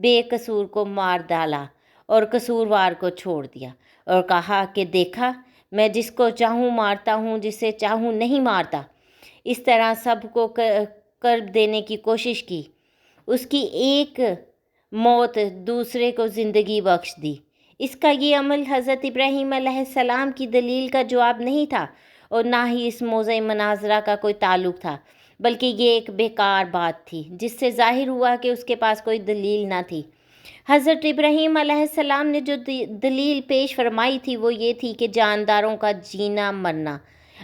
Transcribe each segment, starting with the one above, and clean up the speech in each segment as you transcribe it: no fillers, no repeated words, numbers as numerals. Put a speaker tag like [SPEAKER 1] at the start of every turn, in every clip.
[SPEAKER 1] بے قصور کو مار ڈالا اور قصوروار کو چھوڑ دیا، اور کہا کہ دیکھا میں جس کو چاہوں مارتا ہوں، جسے چاہوں نہیں مارتا۔ اس طرح سب کو کرب دینے کی کوشش کی، اس کی ایک موت دوسرے کو زندگی بخش دی۔ اس کا یہ عمل حضرت ابراہیم علیہ السلام کی دلیل کا جواب نہیں تھا، اور نہ ہی اس موضع مناظرہ کا کوئی تعلق تھا، بلکہ یہ ایک بیکار بات تھی جس سے ظاہر ہوا کہ اس کے پاس کوئی دلیل نہ تھی۔ حضرت ابراہیم علیہ السلام نے جو دلیل پیش فرمائی تھی وہ یہ تھی کہ جانداروں کا جینا مرنا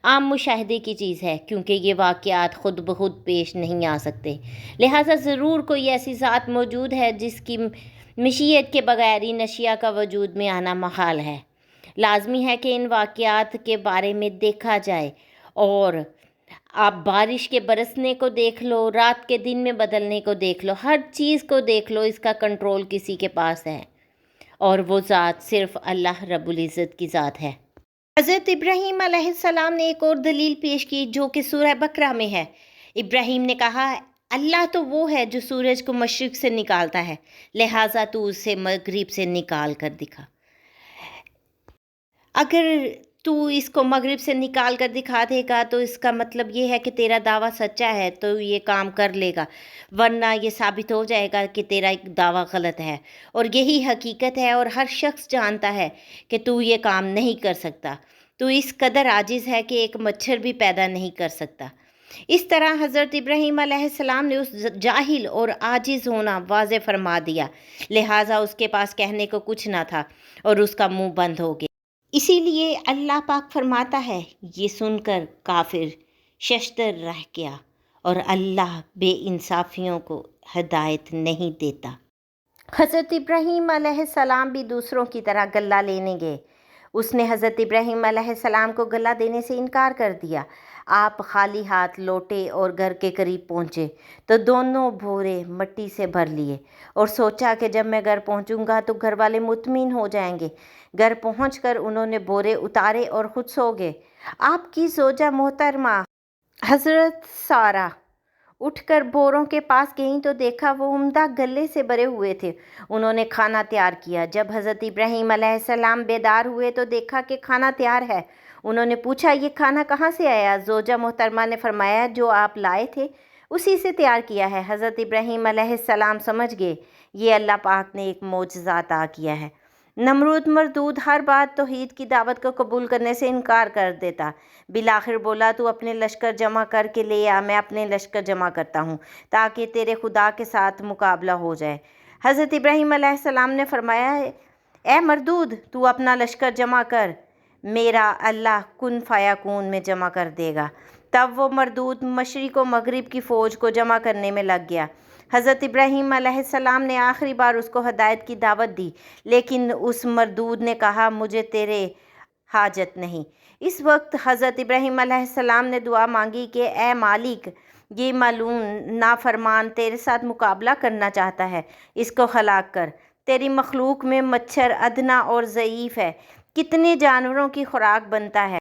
[SPEAKER 1] عام مشاہدے کی چیز ہے، کیونکہ یہ واقعات خود بخود پیش نہیں آ سکتے، لہٰذا ضرور کوئی ایسی ذات موجود ہے جس کی مشیت کے بغیر ان اشیاء کا وجود میں آنا محال ہے۔ لازمی ہے کہ ان واقعات کے بارے میں دیکھا جائے، اور آپ بارش کے برسنے کو دیکھ لو، رات کے دن میں بدلنے کو دیکھ لو، ہر چیز کو دیکھ لو، اس کا کنٹرول کسی کے پاس ہے، اور وہ ذات صرف اللہ رب العزت کی ذات ہے۔ حضرت ابراہیم علیہ السلام نے ایک اور دلیل پیش کی جو کہ سورہ بقرہ میں ہے۔ ابراہیم نے کہا اللہ تو وہ ہے جو سورج کو مشرق سے نکالتا ہے، لہٰذا تو اسے مغرب سے نکال کر دکھا۔ اگر تو اس کو مغرب سے نکال کر دکھا دے گا تو اس کا مطلب یہ ہے کہ تیرا دعویٰ سچا ہے، تو یہ کام کر لے گا، ورنہ یہ ثابت ہو جائے گا کہ تیرا ایک دعویٰ غلط ہے، اور یہی حقیقت ہے، اور ہر شخص جانتا ہے کہ تو یہ کام نہیں کر سکتا۔ تو اس قدر عاجز ہے کہ ایک مچھر بھی پیدا نہیں کر سکتا۔ اس طرح حضرت ابراہیم علیہ السلام نے اس جاہل اور عاجز ہونا واضح فرما دیا، لہٰذا اس کے پاس کہنے کو کچھ نہ تھا، اور اس کا منہ بند ہو گیا۔ اسی لیے اللہ پاک فرماتا ہے، یہ سن کر کافر ششدر رہ گیا، اور اللہ بے انصافیوں کو ہدایت نہیں دیتا۔ حضرت ابراہیم علیہ السلام بھی دوسروں کی طرح غلہ لینے گئے۔ اس نے حضرت ابراہیم علیہ السلام کو غلہ دینے سے انکار کر دیا۔ آپ خالی ہاتھ لوٹے اور گھر کے قریب پہنچے تو دونوں بھورے مٹی سے بھر لیے، اور سوچا کہ جب میں گھر پہنچوں گا تو گھر والے مطمئن ہو جائیں گے۔ گھر پہنچ کر انہوں نے بورے اتارے اور خود سو گئے۔ آپ کی زوجہ محترمہ حضرت سارہ اٹھ کر بوروں کے پاس گئیں تو دیکھا وہ عمدہ غلے سے بھرے ہوئے تھے۔ انہوں نے کھانا تیار کیا۔ جب حضرت ابراہیم علیہ السلام بیدار ہوئے تو دیکھا کہ کھانا تیار ہے۔ انہوں نے پوچھا یہ کھانا کہاں سے آیا؟ زوجہ محترمہ نے فرمایا جو آپ لائے تھے اسی سے تیار کیا ہے۔ حضرت ابراہیم علیہ السلام سمجھ گئے یہ اللہ پاک نے ایک معجزہ عطا کیا ہے۔ نمرود مردود ہر بات توحید کی دعوت کو قبول کرنے سے انکار کر دیتا۔ بالآخر بولا تو اپنے لشکر جمع کر کے لے آ، میں اپنے لشکر جمع کرتا ہوں تاکہ تیرے خدا کے ساتھ مقابلہ ہو جائے۔ حضرت ابراہیم علیہ السلام نے فرمایا اے مردود تو اپنا لشکر جمع کر، میرا اللہ کن فیکون میں جمع کر دے گا۔ تب وہ مردود مشرق و مغرب کی فوج کو جمع کرنے میں لگ گیا۔ حضرت ابراہیم علیہ السلام نے آخری بار اس کو ہدایت کی دعوت دی، لیکن اس مردود نے کہا مجھے تیرے حاجت نہیں۔ اس وقت حضرت ابراہیم علیہ السلام نے دعا مانگی کہ اے مالک، یہ ملعون نافرمان تیرے ساتھ مقابلہ کرنا چاہتا ہے، اس کو ہلاک کر۔ تیری مخلوق میں مچھر ادنا اور ضعیف ہے، کتنے جانوروں کی خوراک بنتا ہے۔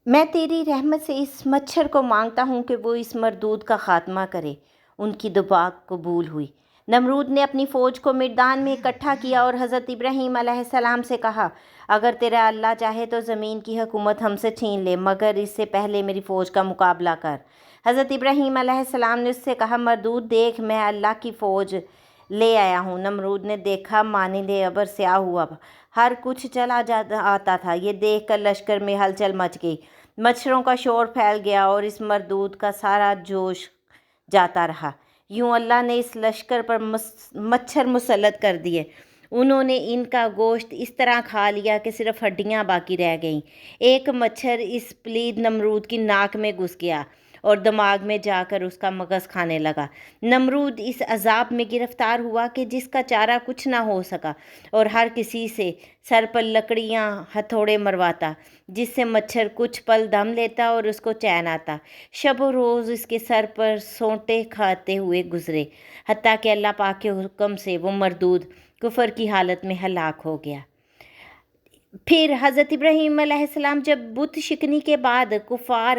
[SPEAKER 1] میں تیری رحمت سے اس مچھر کو مانگتا ہوں کہ وہ اس مردود کا خاتمہ کرے۔ ان کی دعا قبول ہوئی۔ نمرود نے اپنی فوج کو میدان میں اکٹھا کیا اور حضرت ابراہیم علیہ السلام سے کہا اگر تیرا اللہ چاہے تو زمین کی حکومت ہم سے چھین لے، مگر اس سے پہلے میری فوج کا مقابلہ کر۔ حضرت ابراہیم علیہ السلام نے اس سے کہا مردود دیکھ میں اللہ کی فوج لے آیا ہوں۔ نمرود نے دیکھا مانند ابر سیاہ ہوا ہر کچھ چلا آتا تھا۔ یہ دیکھ کر لشکر میں ہلچل مچ گئی، مچھروں کا شور پھیل گیا اور اس مردود کا سارا جوش جاتا رہا۔ یوں اللہ نے اس لشکر پر مچھر مسلط کر دیے۔ انہوں نے ان کا گوشت اس طرح کھا لیا کہ صرف ہڈیاں باقی رہ گئیں۔ ایک مچھر اس پلید نمرود کی ناک میں گھس گیا اور دماغ میں جا کر اس کا مغز کھانے لگا۔ نمرود اس عذاب میں گرفتار ہوا کہ جس کا چارہ کچھ نہ ہو سکا، اور ہر کسی سے سر پر لکڑیاں ہتھوڑے مرواتا، جس سے مچھر کچھ پل دم لیتا اور اس کو چین آتا۔ شب و روز اس کے سر پر سونٹے کھاتے ہوئے گزرے، حتیٰ کہ اللہ پاک کے حکم سے وہ مردود کفر کی حالت میں ہلاک ہو گیا۔ پھر حضرت ابراہیم علیہ السلام جب بت شکنی کے بعد کفار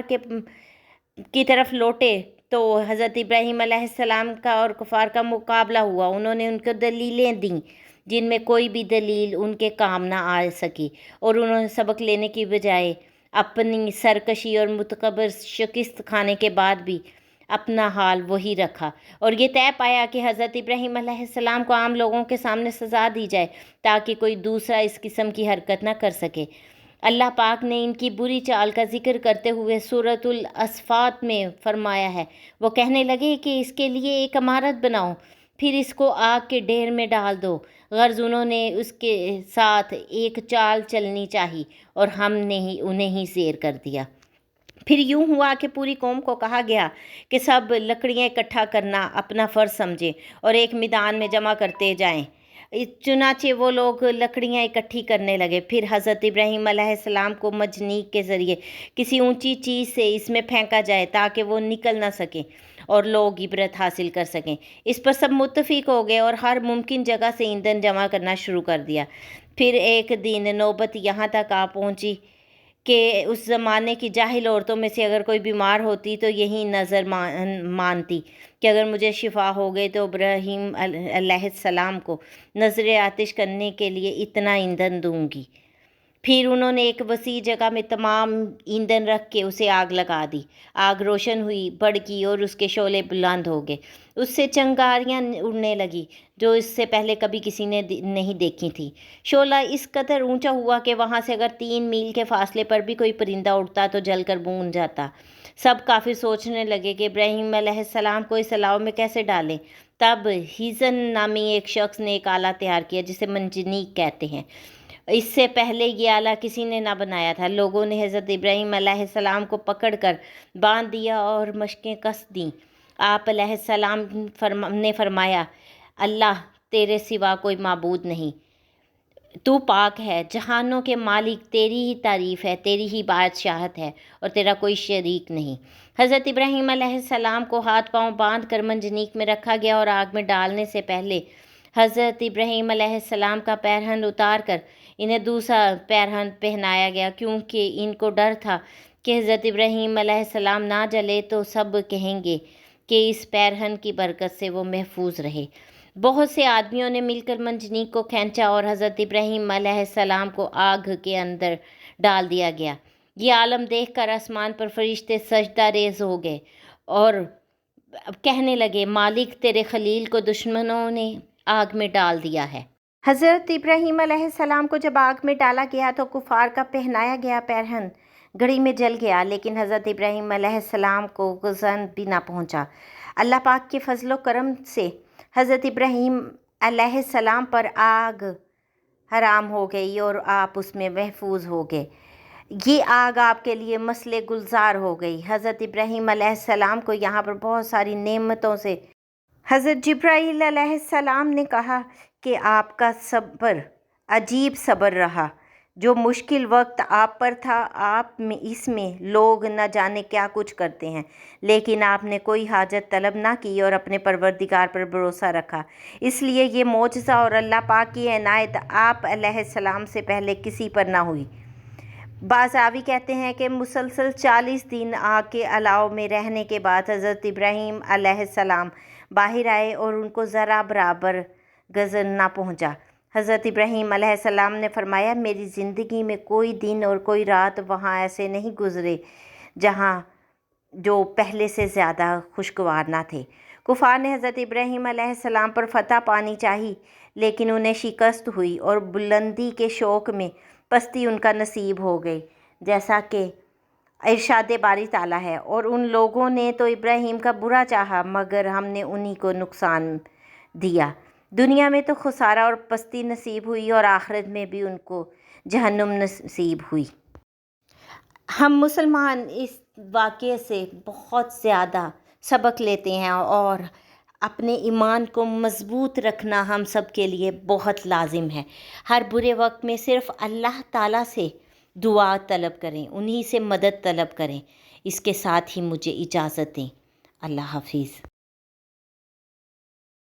[SPEAKER 1] کی طرف لوٹے تو حضرت ابراہیم علیہ السلام کا اور کفار کا مقابلہ ہوا. انہوں نے ان کو دلیلیں دیں جن میں کوئی بھی دلیل ان کے کام نہ آ سکی، اور انہوں نے سبق لینے کی بجائے اپنی سرکشی اور متکبر شکست کھانے کے بعد بھی اپنا حال وہی رکھا، اور یہ طے پایا کہ حضرت ابراہیم علیہ السلام کو عام لوگوں کے سامنے سزا دی جائے تاکہ کوئی دوسرا اس قسم کی حرکت نہ کر سکے. اللہ پاک نے ان کی بری چال کا ذکر کرتے ہوئے سورۃ الاصفات میں فرمایا ہے، وہ کہنے لگے کہ اس کے لیے ایک عمارت بناؤ، پھر اس کو آگ کے ڈھیر میں ڈال دو. غرض انہوں نے اس کے ساتھ ایک چال چلنی چاہی اور ہم نے انہیں ہی زیر کر دیا. پھر یوں ہوا کہ پوری قوم کو کہا گیا کہ سب لکڑیاں اکٹھا کرنا اپنا فرض سمجھیں اور ایک میدان میں جمع کرتے جائیں. چنانچہ وہ لوگ لکڑیاں اکٹھی کرنے لگے. پھر حضرت ابراہیم علیہ السلام کو منجنیق کے ذریعے کسی اونچی چیز سے اس میں پھینکا جائے تاکہ وہ نکل نہ سکیں اور لوگ عبرت حاصل کر سکیں. اس پر سب متفق ہو گئے اور ہر ممکن جگہ سے ایندھن جمع کرنا شروع کر دیا. پھر ایک دن نوبت یہاں تک آ پہنچی کہ اس زمانے کی جاہل عورتوں میں سے اگر کوئی بیمار ہوتی تو یہی نظر مانتی کہ اگر مجھے شفا ہو گئی تو ابراہیم علیہ السلام کو نظر آتش کرنے کے لیے اتنا ایندھن دوں گی. پھر انہوں نے ایک وسیع جگہ میں تمام ایندھن رکھ کے اسے آگ لگا دی. آگ روشن ہوئی، بھڑکی اور اس کے شعلے بلند ہو گئے. اس سے چنگاریاں اڑنے لگی جو اس سے پہلے کبھی کسی نے نہیں دیکھی تھی. شعلہ اس قدر اونچا ہوا کہ وہاں سے اگر 3 میل کے فاصلے پر بھی کوئی پرندہ اڑتا تو جل کر بھون جاتا. سب کافی سوچنے لگے کہ ابراہیم علیہ السلام کو اس الاؤ میں کیسے ڈالیں. تب ہیزن نامی ایک شخص نے ایک آلہ تیار کیا جسے منجنیق کہتے ہیں. اس سے پہلے یہ آلہ کسی نے نہ بنایا تھا. لوگوں نے حضرت ابراہیم علیہ السلام کو پکڑ کر باندھ دیا اور مشقیں کس دیں. آپ علیہ السلام نے فرمایا، اللہ تیرے سوا کوئی معبود نہیں، تو پاک ہے، جہانوں کے مالک، تیری ہی تعریف ہے، تیری ہی بادشاہت ہے اور تیرا کوئی شریک نہیں. حضرت ابراہیم علیہ السلام کو ہاتھ پاؤں باندھ کر منجنیق میں رکھا گیا اور آگ میں ڈالنے سے پہلے حضرت ابراہیم علیہ السلام کا پیرہن اتار کر انہیں دوسرا پیرہن پہنایا گیا، کیونکہ ان کو ڈر تھا کہ حضرت ابراہیم علیہ السلام نہ جلے تو سب کہیں گے کہ اس پیرہن کی برکت سے وہ محفوظ رہے. بہت سے آدمیوں نے مل کر منجنیق کو کھینچا اور حضرت ابراہیم علیہ السلام کو آگ کے اندر ڈال دیا گیا. یہ عالم دیکھ کر آسمان پر فرشتے سجدہ ریز ہو گئے اور کہنے لگے، مالک تیرے خلیل کو دشمنوں نے آگ میں ڈال دیا ہے. حضرت ابراہیم علیہ السلام کو جب آگ میں ڈالا گیا تو کفار کا پہنایا گیا پیرہن گھڑی میں جل گیا، لیکن حضرت ابراہیم علیہ السلام کو غضن بھی نہ پہنچا. اللہ پاک کے فضل و کرم سے حضرت ابراہیم علیہ السلام پر آگ حرام ہو گئی اور آپ اس میں محفوظ ہو گئے. یہ آگ آپ کے لیے مسئلہ گلزار ہو گئی. حضرت ابراہیم علیہ السلام کو یہاں پر بہت ساری نعمتوں سے حضرت جبرائیل علیہ السلام نے کہا کہ آپ کا صبر عجیب صبر رہا. جو مشکل وقت آپ پر تھا، آپ میں اس میں لوگ نہ جانے کیا کچھ کرتے ہیں، لیکن آپ نے کوئی حاجت طلب نہ کی اور اپنے پروردگار پر بھروسہ رکھا. اس لیے یہ معجزہ اور اللہ پاک کی عنایت آپ علیہ السلام سے پہلے کسی پر نہ ہوئی. بعض راوی کہتے ہیں کہ مسلسل 40 دن آگ کے الاؤ میں رہنے کے بعد حضرت ابراہیم علیہ السلام باہر آئے اور ان کو ذرا برابر غضن نہ پہنچا. حضرت ابراہیم علیہ السلام نے فرمایا، میری زندگی میں کوئی دن اور کوئی رات وہاں ایسے نہیں گزرے جہاں جو پہلے سے زیادہ خوشگوار نہ تھے. کفار نے حضرت ابراہیم علیہ السلام پر فتح پانی چاہی، لیکن انہیں شکست ہوئی اور بلندی کے شوق میں پستی ان کا نصیب ہو گئی، جیسا کہ ارشاد باری تعالیٰ ہے، اور ان لوگوں نے تو ابراہیم کا برا چاہا مگر ہم نے انہی کو نقصان دیا. دنیا میں تو خسارہ اور پستی نصیب ہوئی اور آخرت میں بھی ان کو جہنم نصیب ہوئی. ہم مسلمان اس واقعے سے بہت زیادہ سبق لیتے ہیں اور اپنے ایمان کو مضبوط رکھنا ہم سب کے لیے بہت لازم ہے. ہر برے وقت میں صرف اللہ تعالیٰ سے دعا طلب کریں، انہی سے مدد طلب کریں. اس کے ساتھ ہی مجھے اجازت دیں. اللہ حافظ.